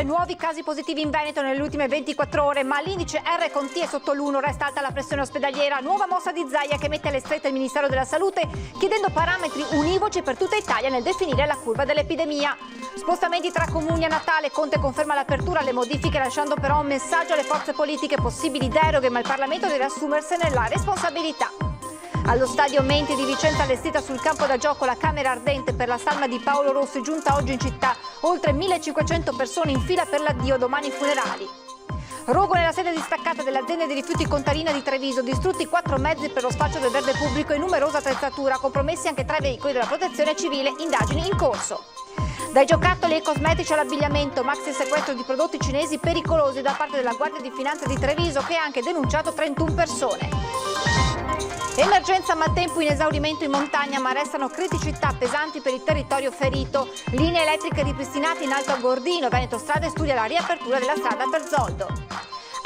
9 nuovi casi positivi in Veneto nelle ultime 24 ore, ma l'indice R Conti è sotto l'1, resta alta la pressione ospedaliera. Nuova mossa di Zaia che mette alle strette il Ministero della Salute, chiedendo parametri univoci per tutta Italia nel definire la curva dell'epidemia. Spostamenti tra comuni a Natale, Conte conferma l'apertura alle modifiche, lasciando però un messaggio alle forze politiche: possibili deroghe, ma il Parlamento deve assumersene la responsabilità. Allo stadio Menti di Vicenza, allestita sul campo da gioco la camera ardente per la salma di Paolo Rossi, giunta oggi in città, oltre 1500 persone in fila per l'addio, domani i funerali. Rogo nella sede distaccata dell'azienda di rifiuti Contarina di Treviso, distrutti 4 mezzi per lo spaccio del verde pubblico e numerosa attrezzatura, compromessi anche 3 veicoli della protezione civile, indagini in corso. Dai giocattoli ai cosmetici all'abbigliamento, maxi sequestro di prodotti cinesi pericolosi da parte della Guardia di Finanza di Treviso, che ha anche denunciato 31 persone. Emergenza maltempo in esaurimento in montagna, ma restano criticità pesanti per il territorio ferito. Linee elettriche ripristinate in Alto Agordino, Veneto Strade studia la riapertura della strada per Zoldo.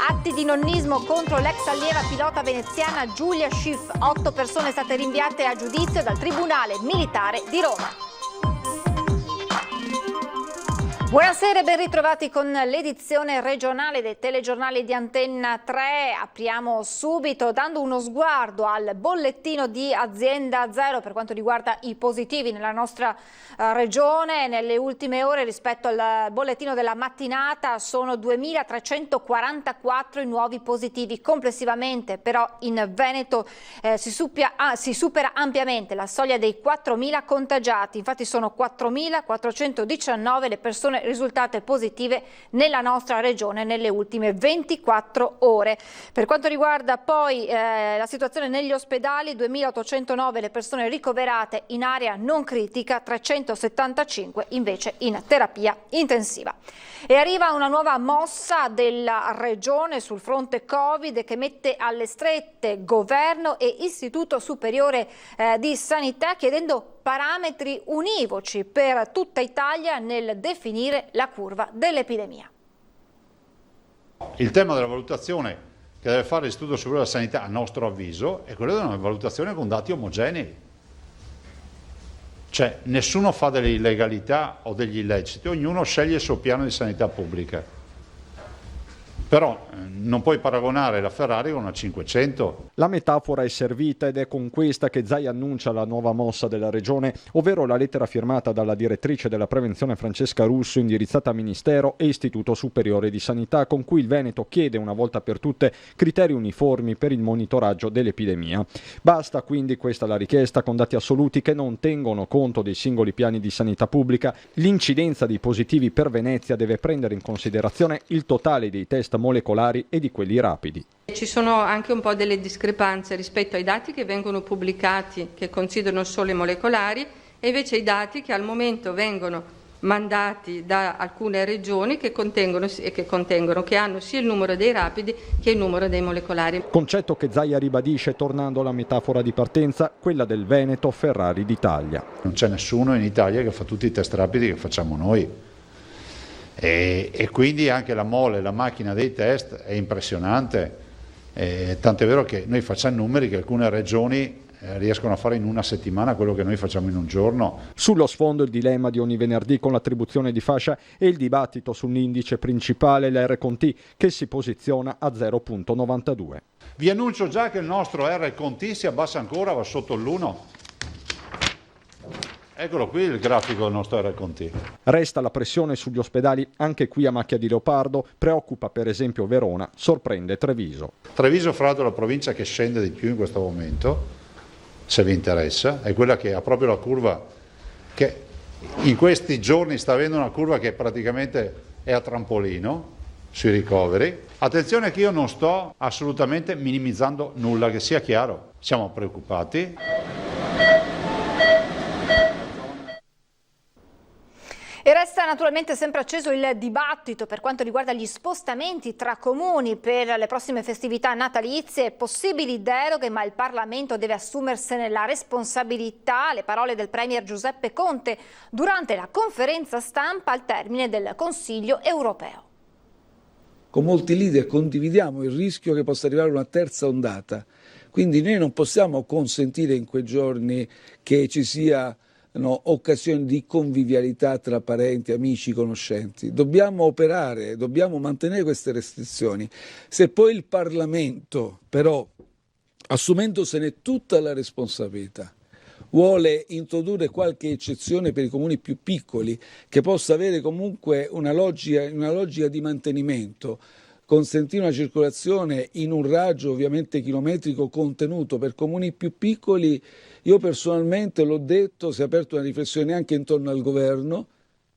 Atti di nonnismo contro l'ex allieva pilota veneziana Giulia Schiff. 8 persone state rinviate a giudizio dal Tribunale Militare di Roma. Buonasera e ben ritrovati con l'edizione regionale dei telegiornali di Antenna 3. Apriamo subito dando uno sguardo al bollettino di Azienda Zero per quanto riguarda i positivi nella nostra regione. Nelle ultime ore rispetto al bollettino della mattinata sono 2.344 i nuovi positivi. Complessivamente però in Veneto si supera ampiamente la soglia dei 4.000 contagiati. Infatti sono 4.419 le persone risultate positive nella nostra regione nelle ultime 24 ore. Per quanto riguarda poi la situazione negli ospedali, 2.809 le persone ricoverate in area non critica, 375 invece in terapia intensiva. E arriva una nuova mossa della regione sul fronte Covid che mette alle strette governo e Istituto Superiore di Sanità, chiedendo parametri univoci per tutta Italia nel definire la curva dell'epidemia. Il tema della valutazione che deve fare l'Istituto Superiore della Sanità, a nostro avviso, è quello di una valutazione con dati omogenei. Cioè, nessuno fa delle illegalità o degli illeciti, ognuno sceglie il suo piano di sanità pubblica. Però non puoi paragonare la Ferrari con una 500. La metafora è servita ed è con questa che Zaia annuncia la nuova mossa della regione, ovvero la lettera firmata dalla direttrice della prevenzione Francesca Russo indirizzata a Ministero e Istituto Superiore di Sanità, con cui il Veneto chiede una volta per tutte criteri uniformi per il monitoraggio dell'epidemia. Basta quindi questa la richiesta, con dati assoluti che non tengono conto dei singoli piani di sanità pubblica. L'incidenza dei positivi per Venezia deve prendere in considerazione il totale dei test molecolari e di quelli rapidi. Ci sono anche un po' delle discrepanze rispetto ai dati che vengono pubblicati, che considerano solo i molecolari, e invece i dati che al momento vengono mandati da alcune regioni che hanno sia il numero dei rapidi che il numero dei molecolari. Concetto che Zaia ribadisce tornando alla metafora di partenza, quella del Veneto Ferrari d'Italia. Non c'è nessuno in Italia che fa tutti i test rapidi che facciamo noi. E quindi anche la mole, la macchina dei test è impressionante, tant'è vero che noi facciamo numeri che alcune regioni riescono a fare in una settimana quello che noi facciamo in un giorno. Sullo sfondo il dilemma di ogni venerdì con l'attribuzione di fascia e il dibattito sull'indice principale, l'R Conti, che si posiziona a 0,92. Vi annuncio già che il nostro R Conti si abbassa ancora, va sotto l'1. Eccolo qui il grafico del nostro R Conti. Resta la pressione sugli ospedali, anche qui a macchia di leopardo, preoccupa per esempio Verona, sorprende Treviso. Treviso, fra l'altro, la provincia che scende di più in questo momento, se vi interessa, è quella che ha proprio la curva che in questi giorni sta avendo una curva che praticamente è a trampolino sui ricoveri. Attenzione che io non sto assolutamente minimizzando nulla, che sia chiaro, siamo preoccupati. E resta naturalmente sempre acceso il dibattito per quanto riguarda gli spostamenti tra comuni per le prossime festività natalizie, possibili deroghe, ma il Parlamento deve assumersene la responsabilità. Le parole del Premier Giuseppe Conte durante la conferenza stampa al termine del Consiglio europeo. Con molti leader condividiamo il rischio che possa arrivare una terza ondata, quindi noi non possiamo consentire in quei giorni che ci sia occasioni di convivialità tra parenti, amici, conoscenti. Dobbiamo operare, dobbiamo mantenere queste restrizioni. Se poi il Parlamento, però, assumendosene tutta la responsabilità, vuole introdurre qualche eccezione per i comuni più piccoli, che possa avere comunque una logica di mantenimento, consentire una circolazione in un raggio ovviamente chilometrico contenuto per comuni più piccoli, io personalmente l'ho detto, si è aperta una riflessione anche intorno al governo,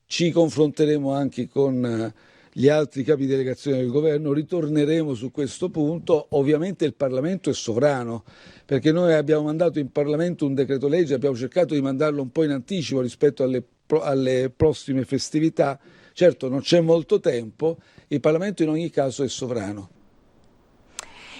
ci confronteremo anche con gli altri capi di delegazione del governo, ritorneremo su questo punto. Ovviamente il Parlamento è sovrano, perché noi abbiamo mandato in Parlamento un decreto legge, abbiamo cercato di mandarlo un po' in anticipo rispetto alle prossime festività. Certo, non c'è molto tempo, il Parlamento in ogni caso è sovrano.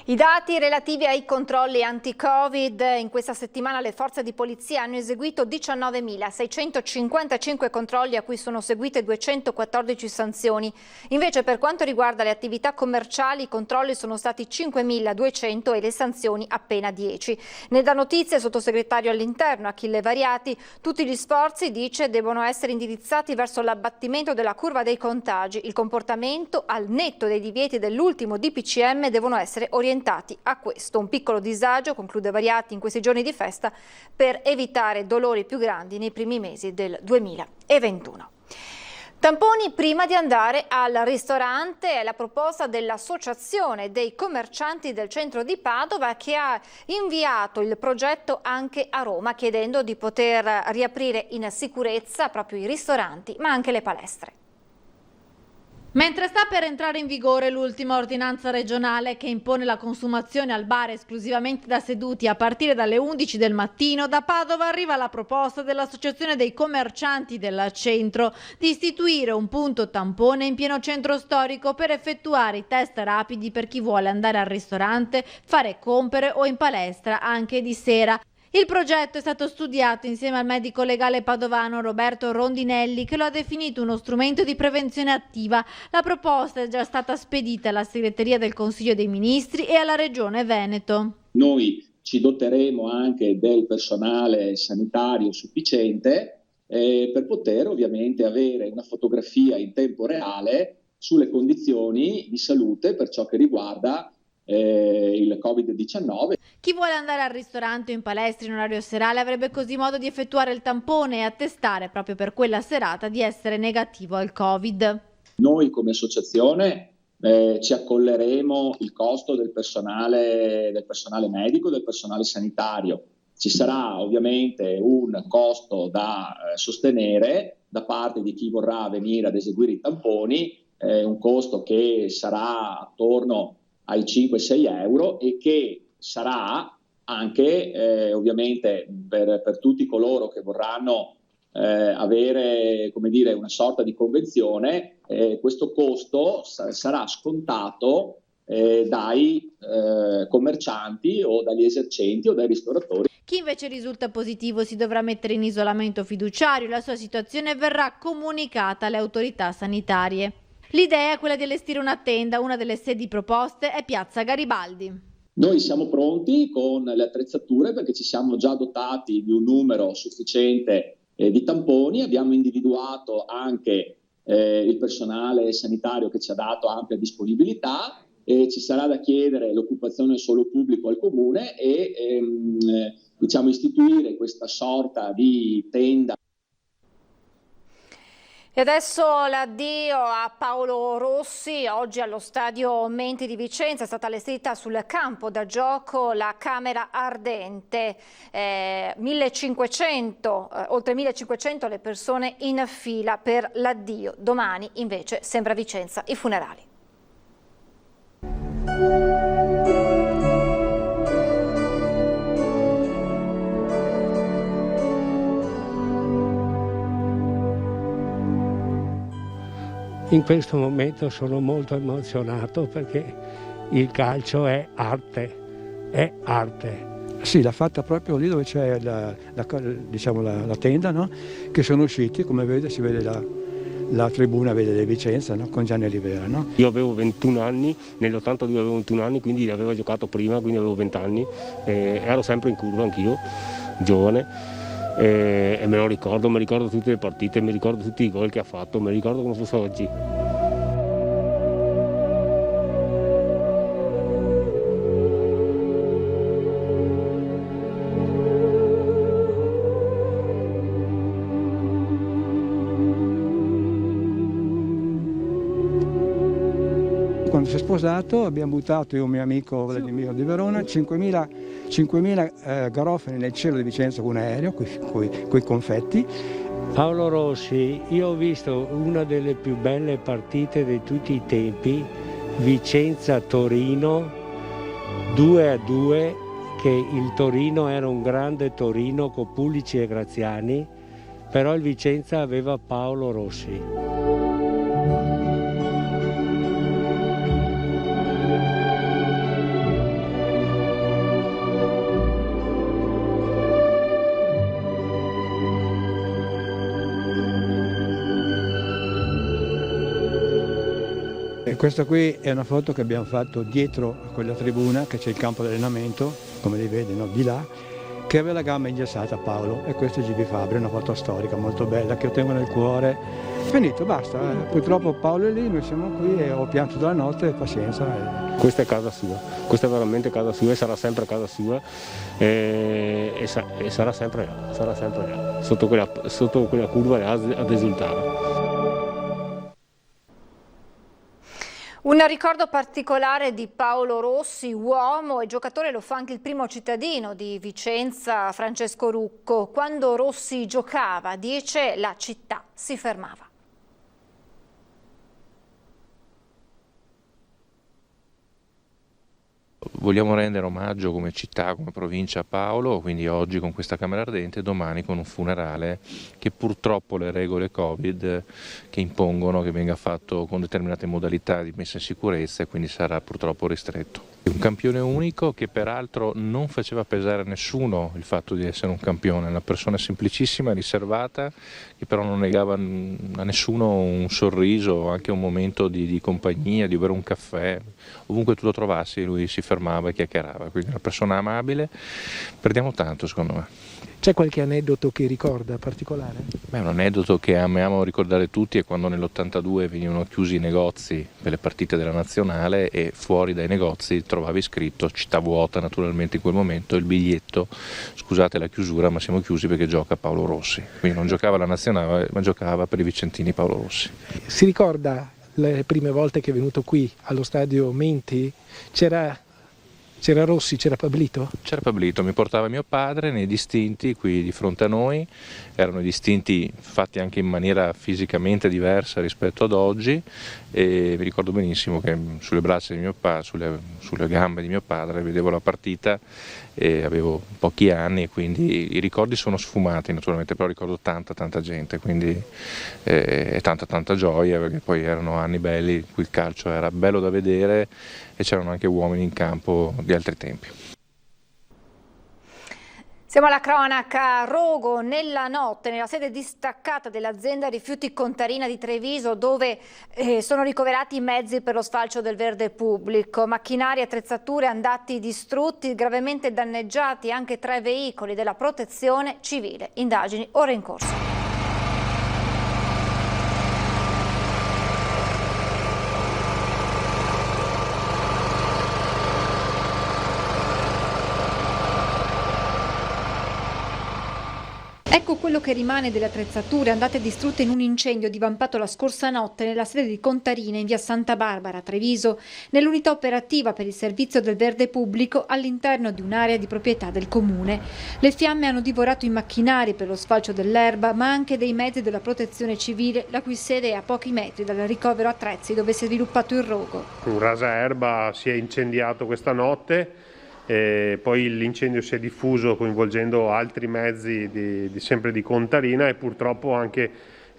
I dati relativi ai controlli anti-Covid: in questa settimana le forze di polizia hanno eseguito 19.655 controlli, a cui sono seguite 214 sanzioni. Invece, per quanto riguarda le attività commerciali, i controlli sono stati 5.200 e le sanzioni appena 10. Nella notizia il sottosegretario all'interno Achille Variati: tutti gli sforzi, dice, devono essere indirizzati verso l'abbattimento della curva dei contagi. Il comportamento, al netto dei divieti dell'ultimo DPCM, devono essere orientati a questo. Un piccolo disagio, conclude Variati, in questi giorni di festa, per evitare dolori più grandi nei primi mesi del 2021. Tamponi prima di andare al ristorante è la proposta dell'Associazione dei commercianti del centro di Padova, che ha inviato il progetto anche a Roma, chiedendo di poter riaprire in sicurezza proprio i ristoranti, ma anche le palestre. Mentre sta per entrare in vigore l'ultima ordinanza regionale che impone la consumazione al bar esclusivamente da seduti a partire dalle 11 del mattino, da Padova arriva la proposta dell'Associazione dei commercianti del centro di istituire un punto tampone in pieno centro storico per effettuare i test rapidi per chi vuole andare al ristorante, fare compere o in palestra anche di sera. Il progetto è stato studiato insieme al medico legale padovano Roberto Rondinelli, che lo ha definito uno strumento di prevenzione attiva. La proposta è già stata spedita alla segreteria del Consiglio dei Ministri e alla Regione Veneto. Noi ci doteremo anche del personale sanitario sufficiente per poter ovviamente avere una fotografia in tempo reale sulle condizioni di salute per ciò che riguarda il Covid-19. Chi vuole andare al ristorante o in palestra in orario serale avrebbe così modo di effettuare il tampone e attestare proprio per quella serata di essere negativo al Covid. Noi come associazione ci accolleremo il costo del personale medico, del personale sanitario. Ci sarà ovviamente un costo da sostenere da parte di chi vorrà venire ad eseguire i tamponi, un costo che sarà attorno ai 5-6 euro e che sarà anche ovviamente per tutti coloro che vorranno avere, come dire, una sorta di convenzione, questo costo sarà scontato dai commercianti o dagli esercenti o dai ristoratori. Chi invece risulta positivo si dovrà mettere in isolamento fiduciario, la sua situazione verrà comunicata alle autorità sanitarie. L'idea è quella di allestire una tenda, una delle sedi proposte è Piazza Garibaldi. Noi siamo pronti con le attrezzature perché ci siamo già dotati di un numero sufficiente di tamponi, abbiamo individuato anche il personale sanitario che ci ha dato ampia disponibilità e ci sarà da chiedere l'occupazione solo pubblico al comune e istituire questa sorta di tenda. E adesso l'addio a Paolo Rossi. Oggi allo stadio Menti di Vicenza è stata allestita sul campo da gioco la Camera Ardente. 1500, oltre 1500 le persone in fila per l'addio. Domani invece sembra a Vicenza i funerali. In questo momento sono molto emozionato perché il calcio è arte, è arte. Sì, l'ha fatta proprio lì dove c'è la tenda, no? Che sono usciti, come vede, si vede la tribuna, vede di Vicenza, no? Con Gianni Rivera. No? Io avevo 21 anni, nell'82 avevo 21 anni, quindi avevo giocato prima, quindi avevo 20 anni, ero sempre in curva anch'io, giovane. e me lo ricordo, mi ricordo tutte le partite, mi ricordo tutti i gol che ha fatto, mi ricordo come fosse oggi. Quando si è sposato abbiamo buttato, io e un mio amico Vladimiro di Verona, 5.000 garofani nel cielo di Vicenza con un aereo, con i confetti. Paolo Rossi, io ho visto una delle più belle partite di tutti i tempi, Vicenza-Torino 2-2, che il Torino era un grande Torino con Pulici e Graziani, però il Vicenza aveva Paolo Rossi. Questa qui è una foto che abbiamo fatto dietro a quella tribuna, che c'è il campo di allenamento, come li vedi, no? Di là, che aveva la gamba ingessata Paolo, e questo è Gibi Fabri, una foto storica molto bella che io tengo nel cuore. Finito, basta. Purtroppo Paolo è lì, noi siamo qui e ho pianto dalla notte, pazienza. Questa è casa sua, questa è veramente casa sua e sarà sempre casa sua e sarà sempre là, sotto quella curva ad esultare. Un ricordo particolare di Paolo Rossi, uomo e giocatore, lo fa anche il primo cittadino di Vicenza, Francesco Rucco. Quando Rossi giocava, dice, la città si fermava. Vogliamo rendere omaggio come città, come provincia a Paolo, quindi oggi con questa Camera Ardente, domani con un funerale che purtroppo le regole Covid che impongono che venga fatto con determinate modalità di messa in sicurezza e quindi sarà purtroppo ristretto. Un campione unico che peraltro non faceva pesare a nessuno il fatto di essere un campione, una persona semplicissima, riservata, che però non negava a nessuno un sorriso, anche un momento di compagnia, di bere un caffè, ovunque tu lo trovassi lui si fermava e chiacchierava, quindi una persona amabile. Perdiamo tanto secondo me. C'è qualche aneddoto che ricorda particolare? Beh, un aneddoto che amiamo ricordare tutti è quando nell'82 venivano chiusi i negozi per le partite della nazionale e fuori dai negozi trovavi scritto, città vuota naturalmente in quel momento, il biglietto, scusate la chiusura ma siamo chiusi perché gioca Paolo Rossi, quindi non giocava la nazionale ma giocava per i vicentini Paolo Rossi. Si ricorda le prime volte che è venuto qui allo stadio Menti? C'era Rossi, c'era Pablito? C'era Pablito, mi portava mio padre nei distinti qui di fronte a noi, erano distinti fatti anche in maniera fisicamente diversa rispetto ad oggi e mi ricordo benissimo che sulle braccia di mio padre, sulle gambe di mio padre vedevo la partita e avevo pochi anni e quindi i ricordi sono sfumati naturalmente, però ricordo tanta gente, quindi tanta gioia perché poi erano anni belli in cui il calcio era bello da vedere e c'erano anche uomini in campo di altri tempi. Siamo alla cronaca. Rogo nella notte nella sede distaccata dell'azienda Rifiuti Contarina di Treviso, dove sono ricoverati i mezzi per lo sfalcio del verde pubblico, macchinari e attrezzature andati distrutti, gravemente danneggiati anche 3 veicoli della Protezione Civile. Indagini ora in corso. Ecco quello che rimane delle attrezzature andate distrutte in un incendio divampato la scorsa notte nella sede di Contarina in via Santa Barbara, Treviso, nell'unità operativa per il servizio del verde pubblico all'interno di un'area di proprietà del comune. Le fiamme hanno divorato i macchinari per lo sfalcio dell'erba, ma anche dei mezzi della Protezione Civile, la cui sede è a pochi metri dal ricovero attrezzi dove si è sviluppato il rogo. Un rasaerba si è incendiato questa notte. Poi l'incendio si è diffuso coinvolgendo altri mezzi sempre di Contarina e purtroppo anche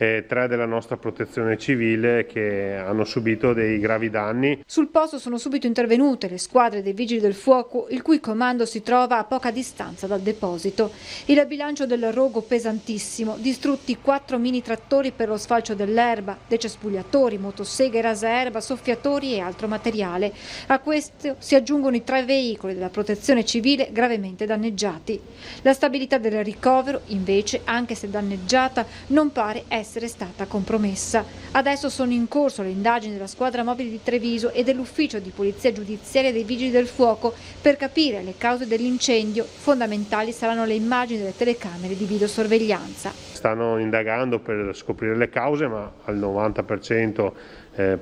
e 3 della nostra protezione civile che hanno subito dei gravi danni. Sul posto sono subito intervenute le squadre dei Vigili del Fuoco, il cui comando si trova a poca distanza dal deposito. Il bilancio del rogo pesantissimo, distrutti 4 mini trattori per lo sfalcio dell'erba, decespugliatori, motoseghe, rasaerba, soffiatori e altro materiale. A questo si aggiungono i 3 veicoli della protezione civile gravemente danneggiati. La stabilità del ricovero, invece, anche se danneggiata, non pare essere stata compromessa. Adesso sono in corso le indagini della squadra mobile di Treviso e dell'ufficio di polizia giudiziaria dei Vigili del Fuoco per capire le cause dell'incendio. Fondamentali saranno le immagini delle telecamere di videosorveglianza. Stanno indagando per scoprire le cause, ma al 90%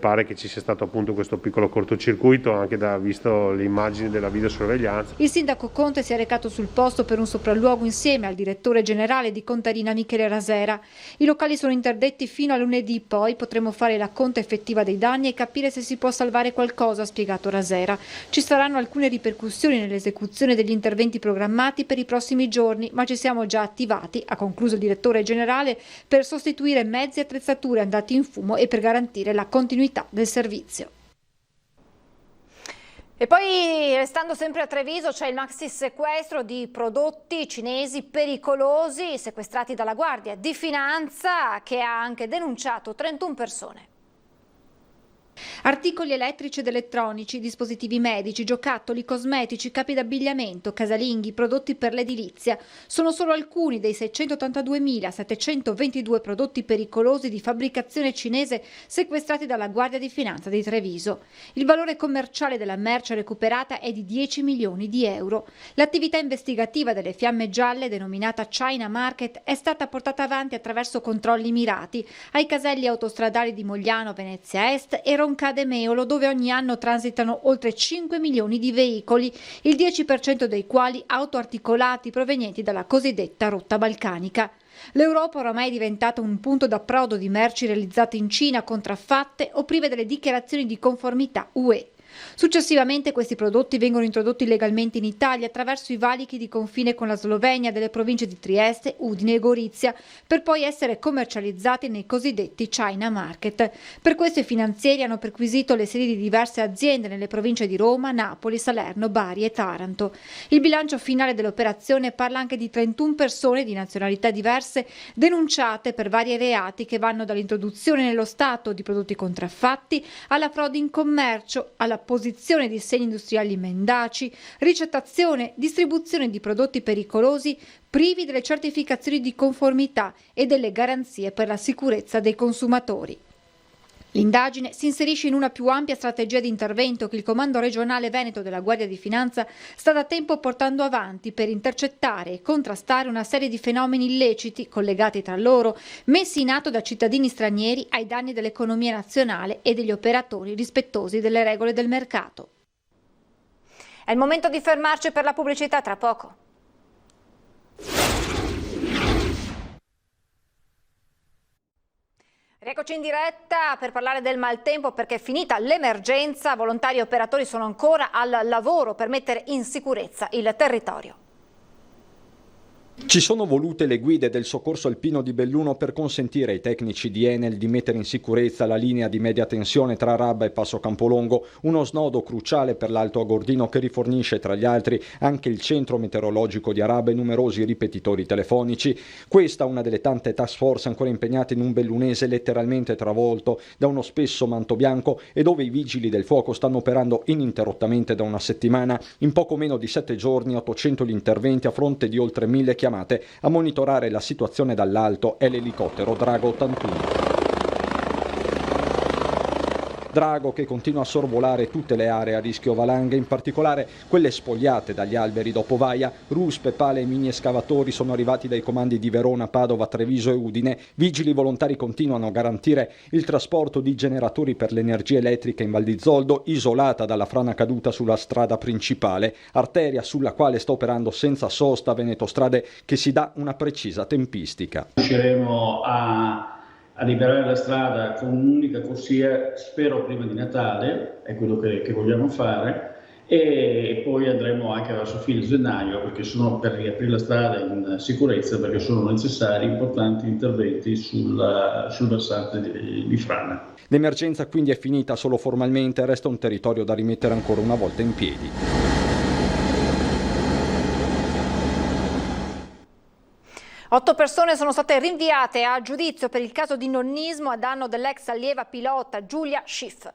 pare che ci sia stato appunto questo piccolo cortocircuito, anche visto le immagini della videosorveglianza. Il sindaco Conte si è recato sul posto per un sopralluogo insieme al direttore generale di Contarina Michele Rasera. I locali sono interdetti fino a lunedì, poi potremo fare la conta effettiva dei danni e capire se si può salvare qualcosa, ha spiegato Rasera. Ci saranno alcune ripercussioni nell'esecuzione degli interventi programmati per i prossimi giorni, ma ci siamo già attivati, ha concluso il direttore generale, per sostituire mezzi e attrezzature andati in fumo e per garantire la continuità del servizio. E poi, restando sempre a Treviso, c'è il maxi sequestro di prodotti cinesi pericolosi sequestrati dalla Guardia di Finanza, che ha anche denunciato 31 persone. Articoli elettrici ed elettronici, dispositivi medici, giocattoli, cosmetici, capi d'abbigliamento, casalinghi, prodotti per l'edilizia sono solo alcuni dei 682.722 prodotti pericolosi di fabbricazione cinese sequestrati dalla Guardia di Finanza di Treviso. Il valore commerciale della merce recuperata è di 10 milioni di euro. L'attività investigativa delle Fiamme Gialle, denominata China Market, è stata portata avanti attraverso controlli mirati ai caselli autostradali di Mogliano, Venezia Est e Roncade Meolo, dove ogni anno transitano oltre 5 milioni di veicoli, il 10% dei quali auto articolati provenienti dalla cosiddetta rotta balcanica. L'Europa oramai è diventata un punto d'approdo di merci realizzate in Cina, contraffatte o prive delle dichiarazioni di conformità UE. Successivamente questi prodotti vengono introdotti legalmente in Italia attraverso i valichi di confine con la Slovenia delle province di Trieste, Udine e Gorizia, per poi essere commercializzati nei cosiddetti China Market. Per questo i finanzieri hanno perquisito le sedi di diverse aziende nelle province di Roma, Napoli, Salerno, Bari e Taranto. Il bilancio finale dell'operazione parla anche di 31 persone di nazionalità diverse denunciate per vari reati che vanno dall'introduzione nello Stato di prodotti contraffatti alla frode in commercio, alla posizione di segni industriali mendaci, ricettazione, distribuzione di prodotti pericolosi privi delle certificazioni di conformità e delle garanzie per la sicurezza dei consumatori. L'indagine si inserisce in una più ampia strategia di intervento che il Comando regionale Veneto della Guardia di Finanza sta da tempo portando avanti per intercettare e contrastare una serie di fenomeni illeciti collegati tra loro, messi in atto da cittadini stranieri ai danni dell'economia nazionale e degli operatori rispettosi delle regole del mercato. È il momento di fermarci per la pubblicità, tra poco. Eccoci in diretta per parlare del maltempo, perché è finita l'emergenza, volontari e operatori sono ancora al lavoro per mettere in sicurezza il territorio. Ci sono volute le guide del soccorso alpino di Belluno per consentire ai tecnici di Enel di mettere in sicurezza la linea di media tensione tra Rabba e Passo Campolongo, uno snodo cruciale per l'Alto Agordino che rifornisce tra gli altri anche il centro meteorologico di Araba e numerosi ripetitori telefonici. Questa è una delle tante task force ancora impegnate in un bellunese letteralmente travolto da uno spesso manto bianco e dove i vigili del fuoco stanno operando ininterrottamente da una settimana. In poco meno di 7 giorni 800 gli interventi a fronte di oltre 1000 chiamate. A monitorare la situazione dall'alto è l'elicottero Drago 81. Drago che continua a sorvolare tutte le aree a rischio valanghe, in particolare quelle spogliate dagli alberi dopo Vaia. Ruspe, pale e mini escavatori sono arrivati dai comandi di Verona, Padova, Treviso e Udine. Vigili volontari continuano a garantire il trasporto di generatori per l'energia elettrica in Val di Zoldo, isolata dalla frana caduta sulla strada principale, arteria sulla quale sta operando senza sosta Veneto Strade, che si dà una precisa tempistica. Riusciremo a liberare la strada con un'unica corsia, spero prima di Natale, è quello che vogliamo fare, e poi andremo anche verso fine gennaio perché sono per riaprire la strada in sicurezza, perché sono necessari importanti interventi sul versante di frana. L'emergenza quindi è finita solo formalmente, resta un territorio da rimettere ancora una volta in piedi. Otto persone sono state rinviate a giudizio per il caso di nonnismo a danno dell'ex allieva pilota Giulia Schiff.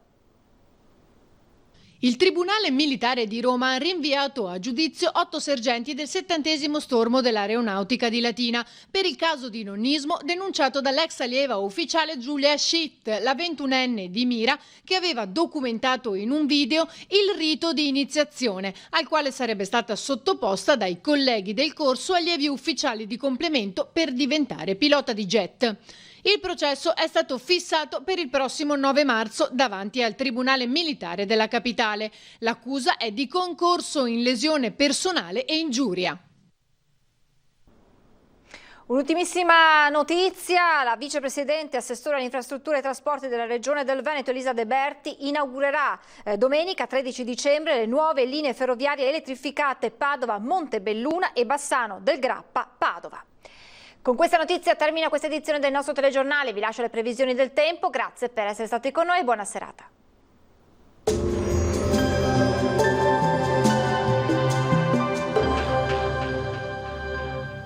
Il Tribunale Militare di Roma ha rinviato a giudizio 8 sergenti del 70° stormo dell'Aeronautica di Latina per il caso di nonnismo denunciato dall'ex allieva ufficiale Giulia Schiff, la 21enne di Mira, che aveva documentato in un video il rito di iniziazione al quale sarebbe stata sottoposta dai colleghi del corso allievi ufficiali di complemento per diventare pilota di jet. Il processo è stato fissato per il prossimo 9 marzo davanti al Tribunale Militare della Capitale. L'accusa è di concorso in lesione personale e ingiuria. Un'ultimissima notizia, la vicepresidente assessore alle infrastrutture e trasporti della Regione del Veneto Elisa De Berti inaugurerà domenica 13 dicembre le nuove linee ferroviarie elettrificate Padova-Montebelluna e Bassano del Grappa-Padova. Con questa notizia termina questa edizione del nostro telegiornale, vi lascio le previsioni del tempo, grazie per essere stati con noi e buona serata.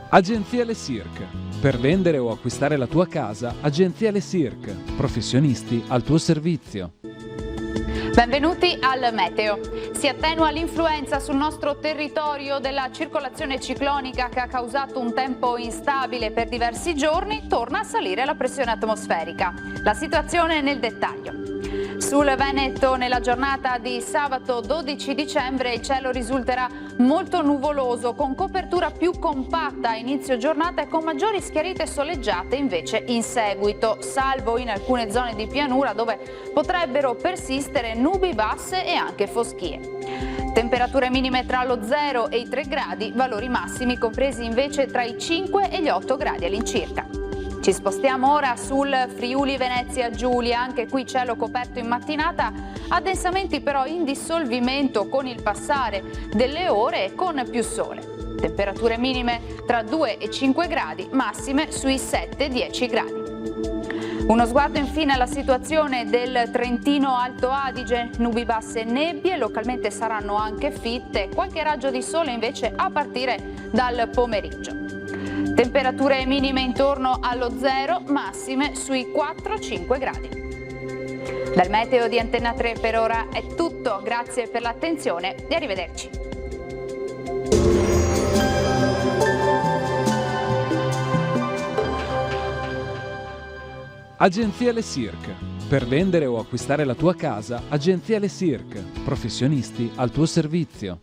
Agenzia Le Cirque. Per vendere o acquistare la tua casa, Agenzia Le Cirque. Professionisti al tuo servizio. Benvenuti al meteo. Si attenua l'influenza sul nostro territorio della circolazione ciclonica che ha causato un tempo instabile per diversi giorni, torna a salire la pressione atmosferica. La situazione nel dettaglio. Sul Veneto nella giornata di sabato 12 dicembre il cielo risulterà molto nuvoloso con copertura più compatta a inizio giornata e con maggiori schiarite soleggiate invece in seguito, salvo in alcune zone di pianura dove potrebbero persistere nubi basse e anche foschie. Temperature minime tra lo 0 e i 3 gradi, valori massimi compresi invece tra i 5 e gli 8 gradi all'incirca. Ci spostiamo ora sul Friuli Venezia Giulia, anche qui cielo coperto in mattinata, addensamenti però in dissolvimento con il passare delle ore e con più sole. Temperature minime tra 2 e 5 gradi, massime sui 7-10 gradi. Uno sguardo infine alla situazione del Trentino Alto Adige, nubi basse e nebbie, localmente saranno anche fitte, qualche raggio di sole invece a partire dal pomeriggio. Temperature minime intorno allo 0, massime sui 4-5 gradi. Dal meteo di Antenna 3 per ora è tutto, grazie per l'attenzione e arrivederci. Agenzia Le Cirque. Per vendere o acquistare la tua casa, Agenzia Le Cirque. Professionisti al tuo servizio.